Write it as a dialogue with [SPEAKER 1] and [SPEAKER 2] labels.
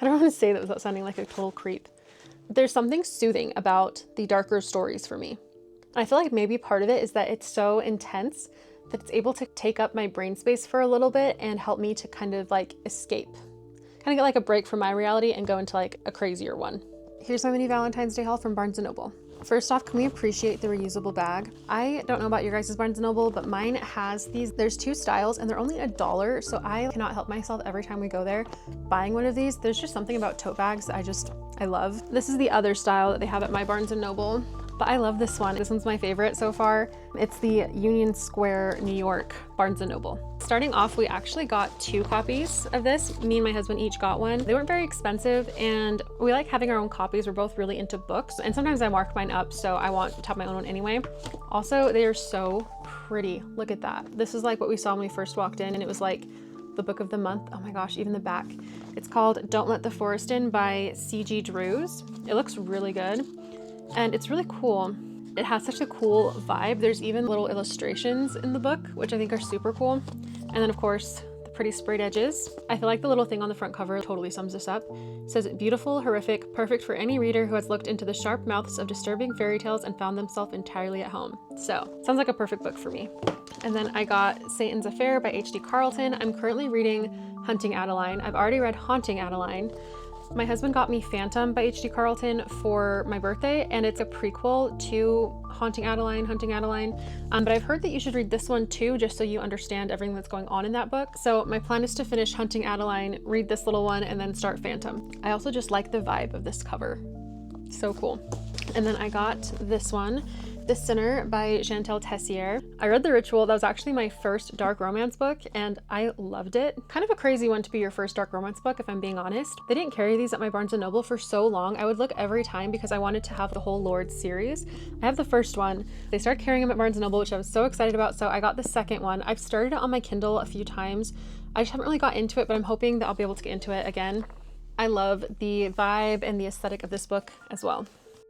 [SPEAKER 1] I don't want to say that without sounding like a total creep. There's something soothing about the darker stories for me. I feel like maybe part of it is that it's so intense that it's able to take up my brain space for a little bit and help me to kind of like escape. Kind of get like a break from my reality and go into like a crazier one. Here's my mini Valentine's Day haul from Barnes & Noble. First off, can we appreciate the reusable bag? I don't know about your guys' Barnes & Noble, but mine has these. There's 2 styles and they're only $1, so I cannot help myself every time we go there buying one of these. There's just something about tote bags I love. This is the other style that they have at my Barnes & Noble, but I love this one. This one's my favorite so far. It's the Union Square, New York Barnes & Noble. Starting off, we actually got 2 copies of this. Me and my husband each got one. They weren't very expensive and we like having our own copies. We're both really into books and sometimes I mark mine up, so I want to have my own one anyway. Also, they are so pretty. Look at that. This is like what we saw when we first walked in and it was like the book of the month. Oh my gosh, even the back. It's called Don't Let the Forest In by C.G. Drews. It looks really good and it's really cool. It has such a cool vibe. There's even little illustrations in the book, which I think are super cool. And then of course, the pretty sprayed edges. I feel like the little thing on the front cover totally sums this up. It says, beautiful, horrific, perfect for any reader who has looked into the sharp mouths of disturbing fairy tales and found themselves entirely at home. So, sounds like a perfect book for me. And then I got Satan's Affair by H.D. Carlton. I'm currently reading Hunting Adeline. I've already read Haunting Adeline. My husband got me Phantom by H.D. Carlton for my birthday, and it's a prequel to Hunting Adeline. But I've heard that you should read this one too, just so you understand everything that's going on in that book. So my plan is to finish Hunting Adeline, read this little one, and then start Phantom. I also just like the vibe of this cover. So cool. And then I got this one, The Sinner by Chantal Tessier. I read The Ritual. That was actually my first dark romance book and I loved it. Kind of a crazy one to be your first dark romance book, if I'm being honest. They didn't carry these at my Barnes & Noble for so long. I would look every time because I wanted to have the whole Lord series. I have the first one. They started carrying them at Barnes & Noble, which I was so excited about, so I got the second one. I've started it on my Kindle a few times. I just haven't really got into it, but I'm hoping that I'll be able to get into it again. I love the vibe and the aesthetic of this book as well.